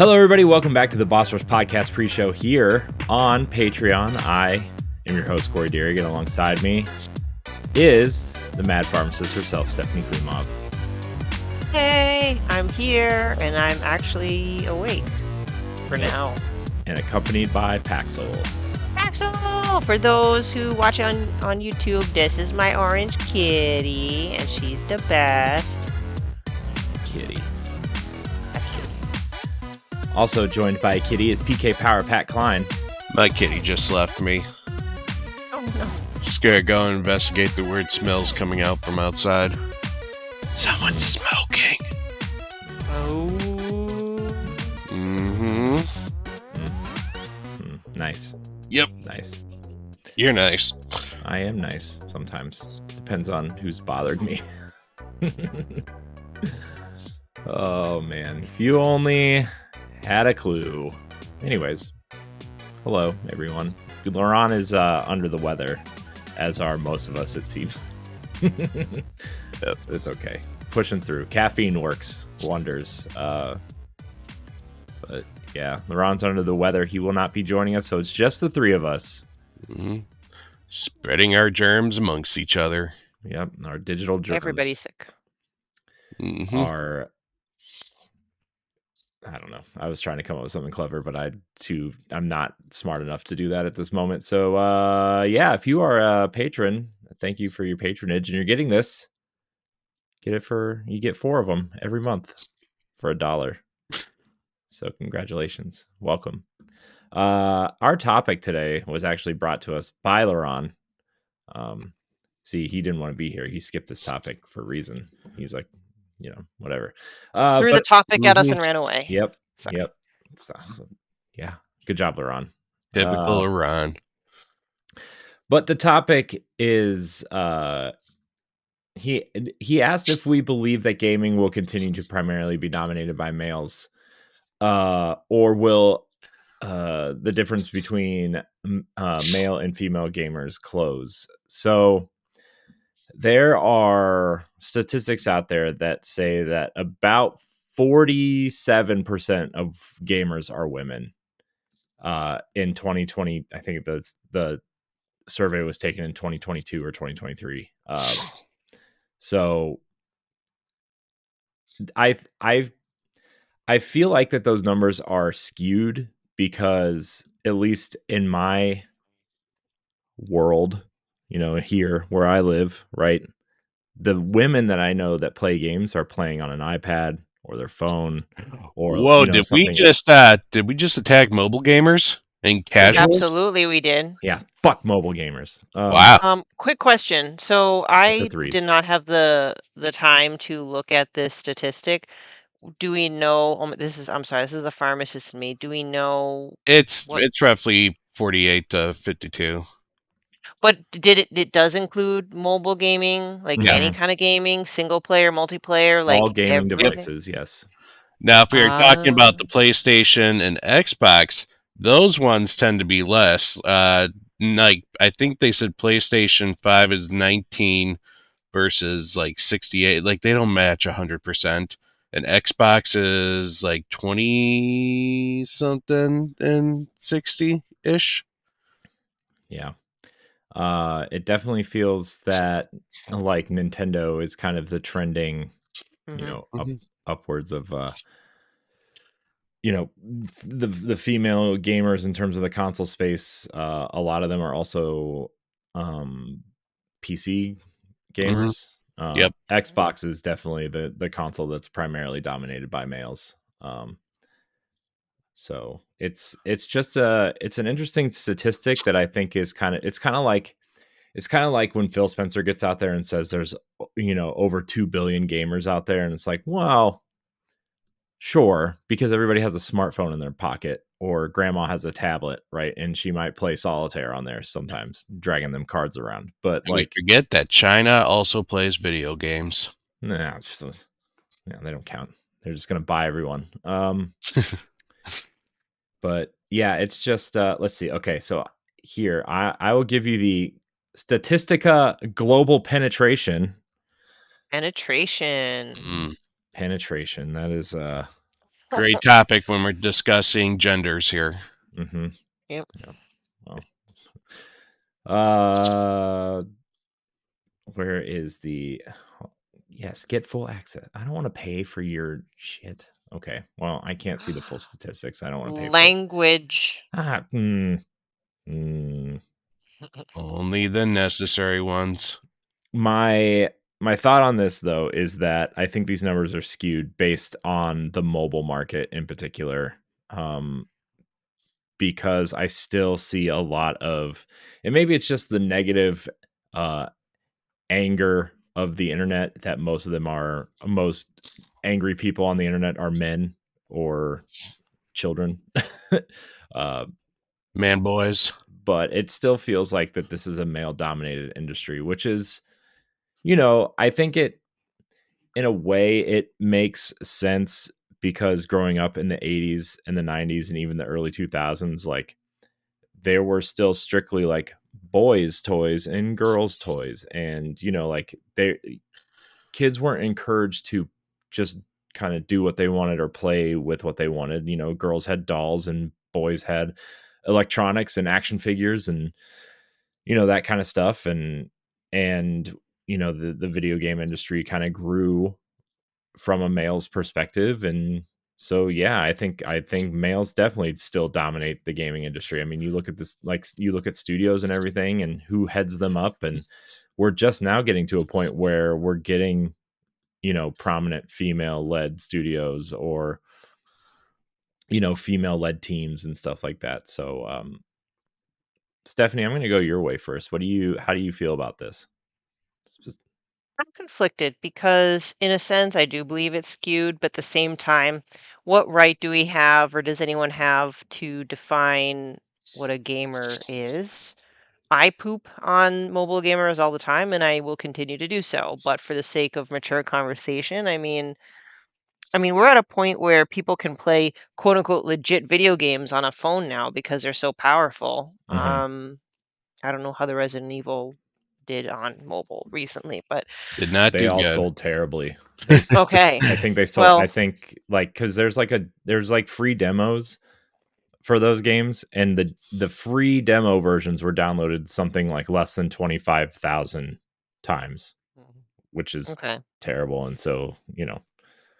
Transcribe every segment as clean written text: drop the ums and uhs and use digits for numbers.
Hello, everybody. Welcome back to the Boss Rush Podcast pre-show here on Patreon. I am your host, Corey Deering, and alongside me is the Mad Pharmacist herself, Stephanie Klimov. Hey, I'm here, and I'm actually awake for now. And accompanied by Paxel. Paxel! For those who watch on YouTube, this is my orange kitty, and she's the best. Kitty. That's Kitty. Also joined by Kitty is PK Power Pat Klein. My kitty just left me. Oh, no. Just gotta go and investigate the weird smells coming out from outside. Someone's smoking. Oh. Mm-hmm. Nice. Yep. Nice. You're nice. I am nice sometimes. Depends on who's bothered me. Oh, man. If you only had a clue. Anyways, hello, everyone. Laurent is under the weather, as are most of us, it seems. It's okay. Pushing through. Caffeine works wonders. But yeah, Laurent's under the weather. He will not be joining us, so it's just the three of us. Mm-hmm. Spreading our germs amongst each other. Yep, our digital germs. Everybody's sick. Mm-hmm. Are... I don't know. I was trying to come up with something clever, but I'm not smart enough to do that at this moment. So, yeah, if you are a patron, thank you for your patronage, and you're getting this. You get 4 of them every month for $1. So, congratulations, welcome. Our topic today was actually brought to us by Laurent. See, he didn't want to be here. He skipped this topic for a reason. He's like, whatever. Threw the topic at us and ran away. Yep. Sorry. Yep. Yeah. Good job, Laurent. Typical Laurent. But the topic is he asked if we believe that gaming will continue to primarily be dominated by males, or will the difference between male and female gamers close. So there are statistics out there that say that about 47% of gamers are women. In 2020, I think that's the survey was taken in 2022 or 2023. So I feel like that those numbers are skewed because, at least in my world, here where I live, right, the women that I know that play games are playing on an iPad or their phone. Or whoa, did we just attack mobile gamers and casuals? Absolutely, we did. Yeah, fuck mobile gamers. Wow. Quick question. So I threes. did not have the time to look at this statistic. Do we know? I'm sorry. This is the pharmacist in me. Do we know? It's roughly 48 to 52. But it does include mobile gaming, like Yeah. any kind of gaming, single player, multiplayer, like all gaming everything? devices. Yes. Now, if we are talking about the PlayStation and Xbox, those ones tend to be less. Like I think they said PlayStation 5 is 19 versus like 68. Like they don't match 100%. And Xbox is like 20 something and 60-ish. Yeah. It definitely feels that like Nintendo is kind of the trending, upwards of, the female gamers in terms of the console space. A lot of them are also PC gamers. Yep. Xbox is definitely the console that's primarily dominated by males. So it's just it's an interesting statistic that I think is kind of like when Phil Spencer gets out there and says there's over 2 billion gamers out there, and it's like, well, sure, because everybody has a smartphone in their pocket, or grandma has a tablet, right? And she might play solitaire on there sometimes, dragging them cards around. But and like, forget that China also plays video games. Nah, they don't count. They're just gonna buy everyone. But yeah, it's just let's see. Okay, so here I will give you the Statistica global penetration. Penetration. Penetration. That is Great topic when we're discussing genders here. Mm-hmm. Yep. Yeah. Well, uh, where is the? Yes, get full access. I don't want to pay for your shit. Okay. Well, I can't see the full statistics. I don't want to pay for it. Language. Ah, mm, mm. Only the necessary ones. My thought on this though is that I think these numbers are skewed based on the mobile market in particular. Um, because I still see a lot of, and maybe it's just the negative uh anger of the internet, that most angry people on the internet are men or children. uh, Man boys. but it still feels like that this is a male dominated industry, which is, I think it, in a way, it makes sense because growing up in the 80s and the 90s and even the early 2000s, like there were still strictly like boys toys and girls toys, and like they kids weren't encouraged to just kind of do what they wanted or play with what they wanted. Girls had dolls and boys had electronics and action figures and that kind of stuff. And the video game industry kind of grew from a male's perspective. And so yeah, I think males definitely still dominate the gaming industry. I mean, you look at this, like you look at studios and everything and who heads them up, and we're just now getting to a point where we're getting prominent female led studios, or female led teams and stuff like that. So Stephanie, I'm going to go your way first. How do you feel about this? I'm conflicted because, in a sense, I do believe it's skewed, but at the same time, what right do we have, or does anyone have to define what a gamer is? I poop on mobile gamers all the time, and I will continue to do so. But for the sake of mature conversation, I mean, we're at a point where people can play quote unquote legit video games on a phone now because they're so powerful. Hmm. I don't know how the Resident Evil did on mobile recently, but Did not They do all good. sold terribly. They okay. I think they sold, I Well, think, like, cuz there's like free demos for those games, and the free demo versions were downloaded something like less than 25,000 times, which is okay. terrible. And so,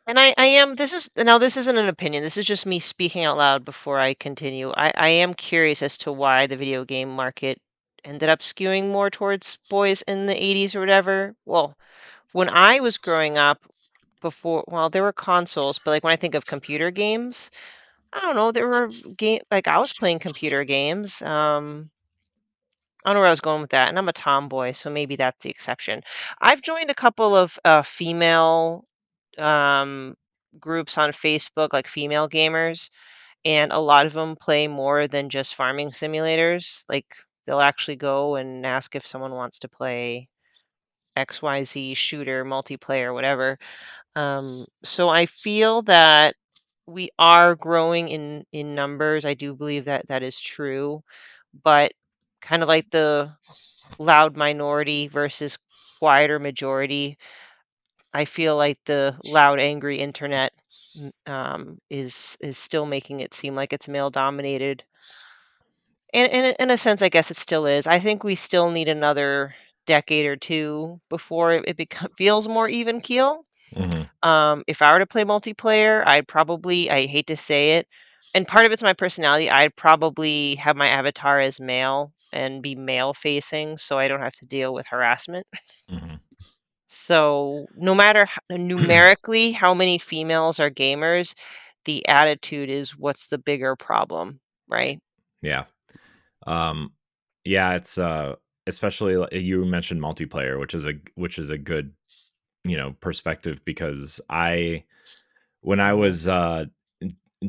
And I am this is now this isn't an opinion. This is just me speaking out loud before I continue. I am curious as to why the video game market ended up skewing more towards boys in the 80s or whatever. Well, when I was growing up, before well, there were consoles, but like when I think of computer games, I don't know, there were game like I was playing computer games. I don't know where I was going with that, and I'm a tomboy, so maybe that's the exception. I've joined a couple of female um, groups on Facebook, like female gamers, and a lot of them play more than just farming simulators. Like they'll actually go and ask if someone wants to play XYZ shooter, multiplayer, whatever. So I feel that we are growing in numbers. I do believe that that is true, but kind of like the loud minority versus quieter majority, I feel like the loud, angry internet is still making it seem like it's male dominated. And in a sense, I guess it still is. I think we still need another decade or two before feels more even keel. mhm, If I were to play multiplayer, I hate to say it, and part of it's my personality, I'd probably have my avatar as male and be male facing so I don't have to deal with harassment. mhm. So, no matter numerically how many females are gamers, the attitude is what's the bigger problem, right? Yeah. Um, yeah, it's especially you mentioned multiplayer, which is a good, perspective, because when I Mhm. was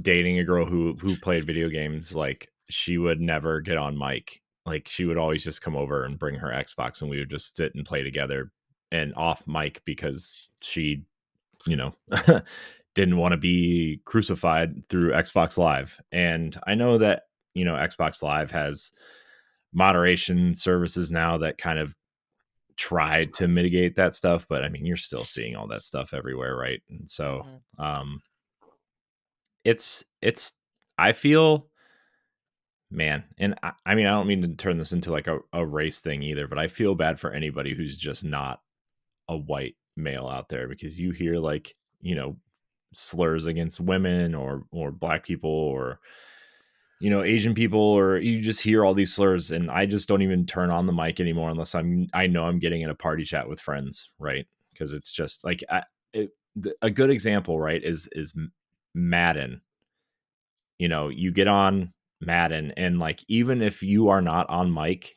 dating a girl who played video games, like she would never get on mic. Like she would always just come over and bring her Xbox, and we would just sit and play together and off mic, because she, you know, didn't want to be crucified through Xbox Live. And I know that, Xbox Live has moderation services now that kind of try to mitigate that stuff, but I mean, you're still seeing all that stuff everywhere, right? And so Mhm. um it's I feel, man, and I mean, I don't mean to turn this into like a race thing either, but I feel bad for anybody who's just not a white male out there, because you hear like, slurs against women or black people or Asian people, or you just hear all these slurs, and I just don't even turn on the mic anymore unless I know I'm getting in a party chat with friends, right? Because it's just like a good example, right, is Madden. You get on Madden, and like, even if you are not on mic,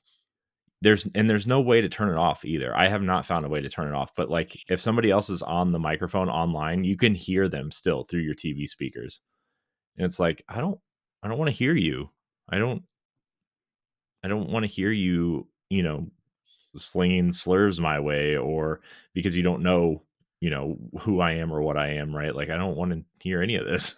there's no way to turn it off either. I have not found a way to turn it off, but like, if somebody else is on the microphone online, you can hear them still through your TV speakers. And it's like, I don't want to hear you. I don't I don't want to hear you, slinging slurs my way, or because you don't know, who I am or what I am, right? Like, I don't want to hear any of this.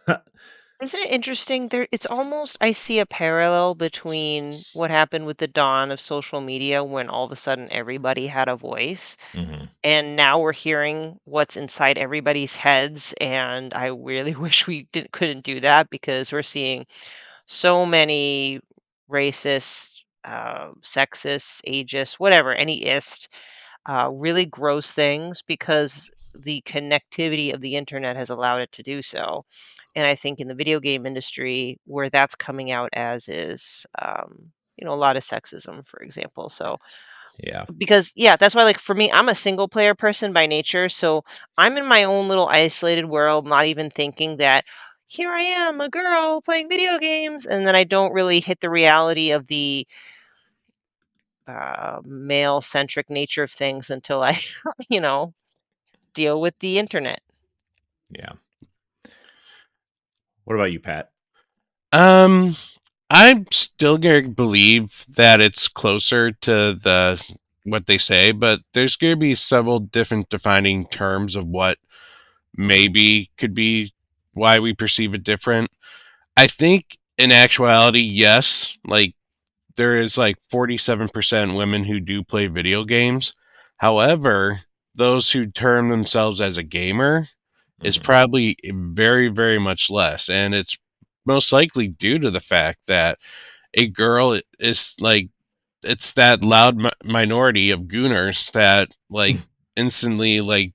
Isn't it interesting? It's almost, I see a parallel between what happened with the dawn of social media when all of a sudden everybody had a voice. Hmm. And now we're hearing what's inside everybody's heads. And I really wish we couldn't do that, because we're seeing so many racist, sexist, ageist, whatever, any ist, really gross things, because the connectivity of the internet has allowed it to do so. And I think in the video game industry, where that's coming out as is, a lot of sexism, for example. So, Yeah. because yeah, that's why, like, for me, I'm a single player person by nature, so I'm in my own little isolated world, not even thinking that here I am, a girl playing video games, and then I don't really hit the reality of the male centric nature of things until I, you know, deal with the internet. Yeah. What about you, Pat? Um, I'm still gonna believe that it's closer to the what they say, but there's gonna be several different defining terms of what maybe could be why we perceive it different. I think in actuality, yes, like there is like 47% women who do play video games. However, those who term themselves as a gamer is Hmm. probably very, very much less. And it's most likely due to the fact that a girl is like, it's that loud minority of gooners that like instantly like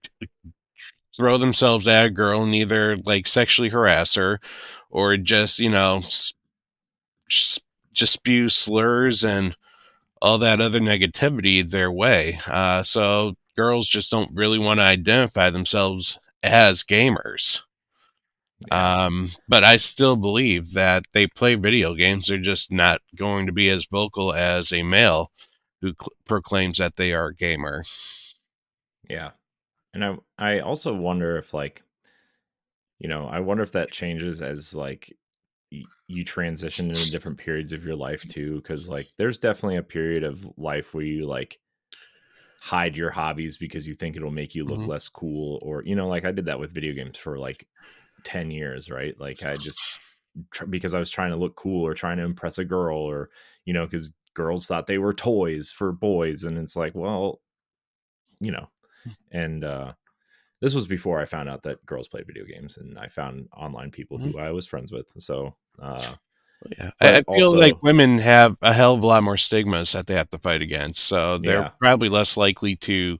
throw themselves at a girl and either like sexually harass her or just, s- just spew slurs and all that other negativity their way. So girls just don't really want to identify themselves as gamers. Yeah. But I still believe that they play video games. They're just not going to be as vocal as a male who proclaims that they are a gamer. Yeah. And I also wonder if, like, I wonder if that changes as like you transition into different periods of your life too, because like, there's definitely a period of life where you like hide your hobbies because you think it'll make you look Mhm. less cool, or like, I did that with video games for like 10 years, right? Like, I just because I was trying to look cool or trying to impress a girl, or because girls thought they were toys for boys, and it's like, well, you know and this was before I found out that girls play video games, and I found online people Mhm. who I was friends with. So, Yeah, I but feel like also, women have a hell of a lot more stigmas that they have to fight against, so they're yeah. probably less likely to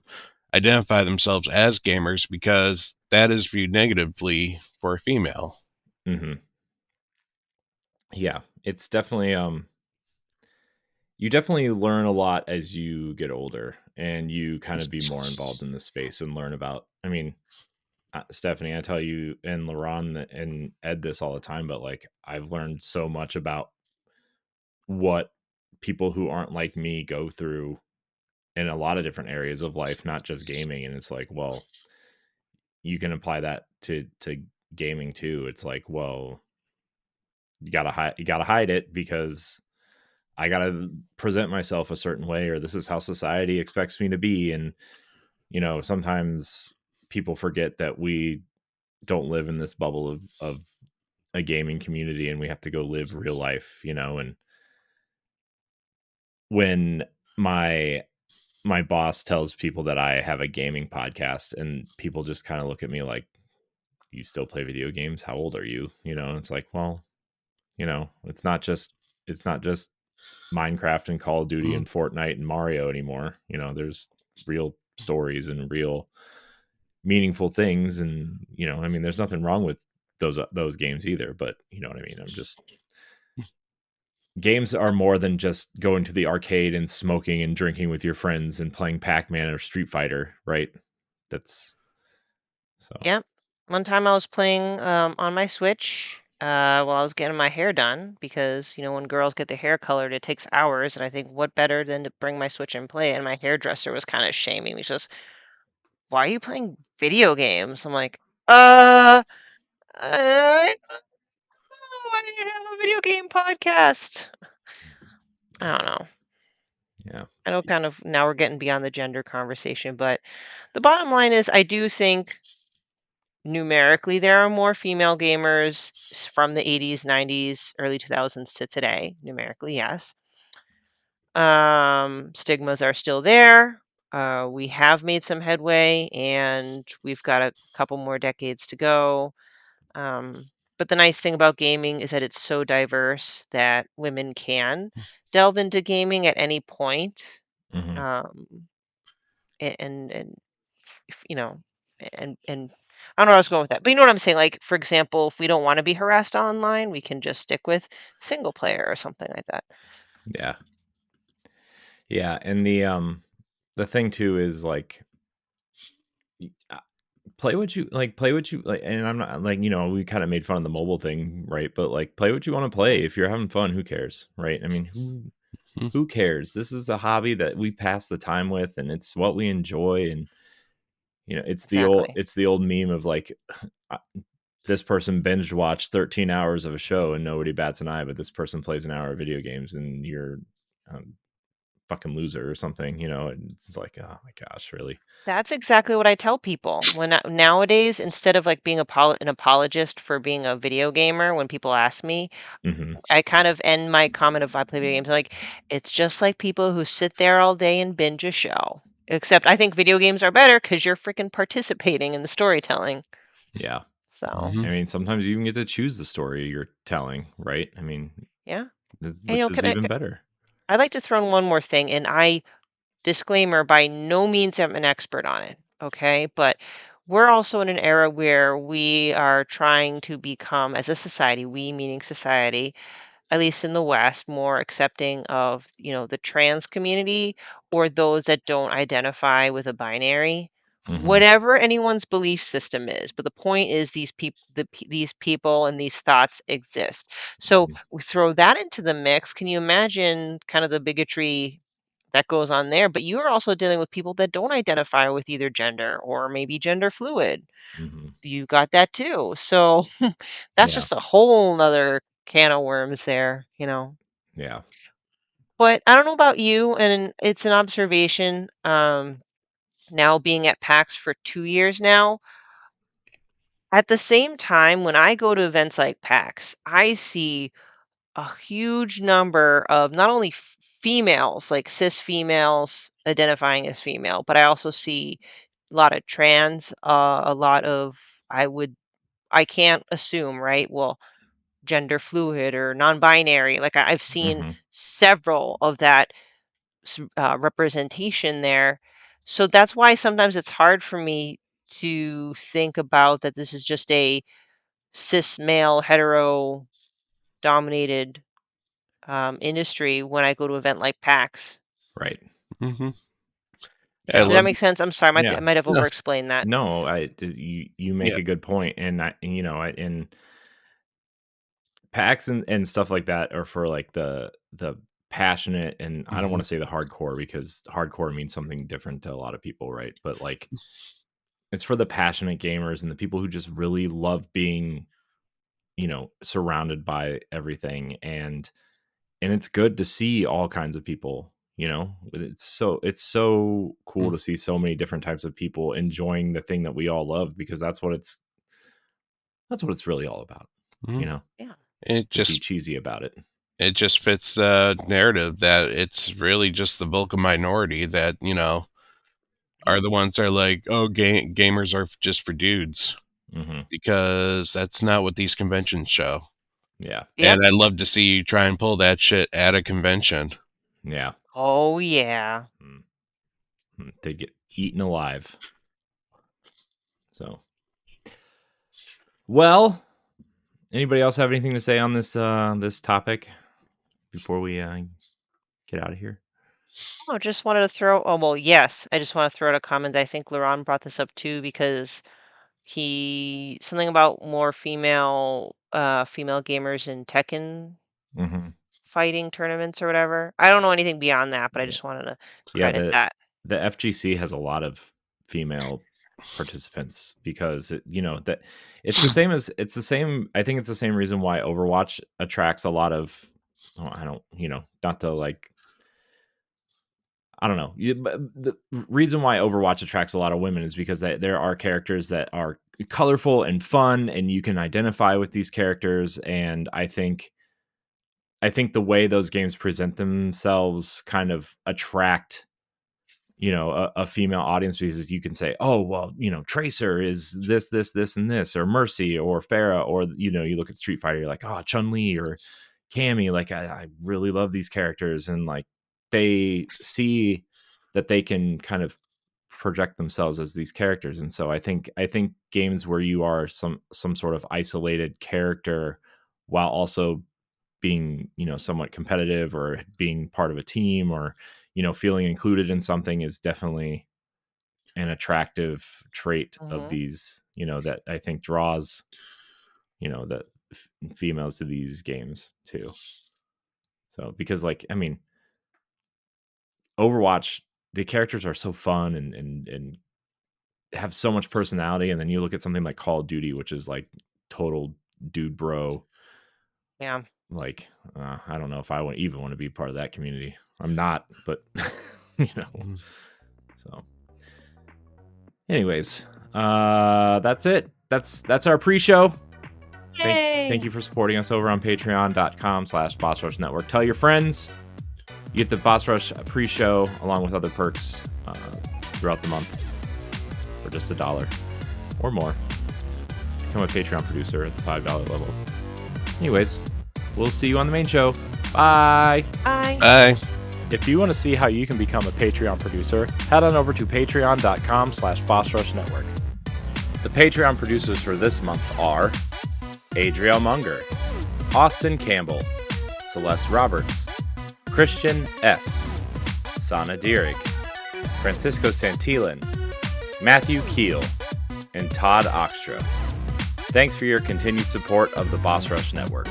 identify themselves as gamers because that is viewed negatively for a female. Hmm. Yeah, it's definitely, you definitely learn a lot as you get older, and you kind of be more involved in the space and learn about, I mean, Stephanie, I tell you and Laron and Ed this all the time, but like, I've learned so much about what people who aren't like me go through in a lot of different areas of life, not just gaming. And it's like, well, you can apply that to gaming too. It's like, well, you gotta hide it, because I gotta present myself a certain way, or this is how society expects me to be. And sometimes people forget that we don't live in this bubble of a gaming community, and we have to go live real life. And when my my boss tells people that I have a gaming podcast, and people just kind of look at me like, you still play video games? How old are you? You know, it's like, well, you know, it's not just Minecraft and Call of Duty Mm. and Fortnite and Mario anymore. You know, there's real stories and real meaningful things, and you know, I mean, there's nothing wrong with those games either. But you know what I mean. I'm just games are more than just going to the arcade and smoking and drinking with your friends and playing Pac-Man or Street Fighter, right? That's so. Yeah. One time I was playing on my Switch while I was getting my hair done because, when girls get their hair colored, it takes hours. And I think what better than to bring my Switch and play? And my hairdresser was kind of shaming me. She's just, why are you playing video games? I'm like, uh, I I have a video game podcast. I don't know. Yeah. I know kind of now we're getting beyond the gender conversation, but the bottom line is I do think numerically there are more female gamers from the 80s, 90s, early 2000s to today. Numerically, yes. Stigmas are still there. We have made some headway and we've got a couple more decades to go. But the nice thing about gaming is that it's so diverse that women can delve into gaming at any point. Hmm. Um, and you know, and I don't know where I was going with that, but you know what I'm saying. Like for example, if we don't want to be harassed online, we can just stick with single player or something like that. Yeah. Yeah. And the thing too is like, play what you like, play what you like. And I'm not like, you know, we kind of made fun of the mobile thing, right? But like, play what you want to Yeah, play. If you're having fun, who cares, right? I mean, Mm. who cares? This is a hobby that we pass the time with, and it's what we enjoy. And you know, exactly. it's the old meme of like, uh, this person binge watched 13 hours of a show and nobody bats an eye, but this person plays an hour of video games and you're um, fucking loser or something, you know. And it's like, oh my gosh, really. That's exactly what I tell people. Nowadays, instead of like being an apologist for being a video gamer, when people ask me, Hmm. I kind of end my comment of I play video games like it's just like people who sit there all day and binge a show. Except I think video games are better because you're freaking participating in the storytelling. Yeah. So Mhm. I mean, sometimes you even get to choose the story you're telling, right? I mean, yeah. And which is can even better. I'd like to throw in one more thing, and I disclaimer by no means am an expert on it. Okay. But we're also in an era where we are trying to become, as a society, we meaning society, at least in the West, more accepting of, the trans community or those that don't identify with a binary, Hmm. whatever anyone's belief system is. But the point is, these people and these thoughts exist. So we throw that into the mix. Can you imagine kind of the bigotry that goes on there? But you are also dealing with people that don't identify with either gender or maybe gender fluid. Hmm. You got that too. So that's Yeah. just a whole nother can of worms there. Yeah. But I don't know about you, and it's an observation. Now being at PAX for 2 years now, at the same time, when I go to events like PAX, I see a huge number of not only females, like cis females identifying as female, but I also see a lot of trans, a lot of, I can't assume, right? Well, gender fluid or non-binary. Like I've seen Hmm. several of that representation there. So that's why sometimes it's hard for me to think about that this is just a cis male hetero dominated industry when I go to an event like PAX. Right. Mhm. I Yeah. Does that love. make sense? I'm sorry, I Yeah. might have No. over-explained that. No, you make Yeah. a good point, and you know, and packs and stuff like that are for like the passionate, and I don't want Mhm. to say the hardcore because hardcore means something different to a lot of people, right? But like, it's for the passionate gamers and the people who just really love being, you know, surrounded by everything. And it's good to see all kinds of people, you know. It's so cool Mm. to see so many different types of people enjoying the thing that we all love, because that's what it's really all about, you Mhm. know, Yeah. It to be just cheesy about it. it just fits the narrative that it's really just the vocal minority that Yeah. are the ones that are like, oh, gamers are just for dudes. because that's not what these conventions show. Yeah. Yep. And I'd love to see you try and pull that shit at a convention. Yeah. Oh yeah. They get eaten alive. So, well, anybody else have anything to say on this this topic before we get out of here? Oh, just wanted to throw. Oh well, yes. I just want to throw out a comment. I think Laurent brought this up too because he something about more female gamers in Tekken Mm-hmm. fighting tournaments or whatever. I don't know anything beyond that, but I Yeah. just wanted to Yeah, credit that. the FGC has a lot of female participants because that it's the same I think it's the same reason why Overwatch attracts a lot of I don't not to like I don't know. But the reason why Overwatch attracts a lot of women is because there are characters that are colorful and fun and you can identify with these characters, and I think the way those games present themselves kind of attract a female audience because you can say, oh, well, Tracer is this, and this, or Mercy or Farah, or, you look at Street Fighter, you're like, oh, Chun-Li or Cammy. Like, I really love these characters. And like, they see that they can kind of project themselves as these characters. And so I think games where you are some sort of isolated character while also being somewhat competitive or being part of a team or feeling included in something is definitely an attractive trait of Hmm. these that I think draws the females to these games too. So because like I mean Overwatch, the characters are so fun and have so much personality, and then you look at something like Call of Duty, which is like total dude bro. Yeah. Like, I don't know if I even want to be part of that community. I'm not, but you know. So, anyways, that's it. That's our pre-show. Thank Yay! you for supporting us over on patreon.com/Boss Rush Network. Tell your friends. You get the Boss Rush pre-show along with other perks throughout the month for just $1 or more. Become a Patreon producer at the $5 level. Anyways, we'll see you on the main show. Bye. Bye. Bye. If you want to see how you can become a Patreon producer, head on over to patreon.com/Boss Rush Network. The Patreon producers for this month are Adriel Munger, Austin Campbell, Celeste Roberts, Christian S., Sana Dierig, Francisco Santillan, Matthew Keel, and Todd Oxtra. Thanks for your continued support of the Boss Rush Network.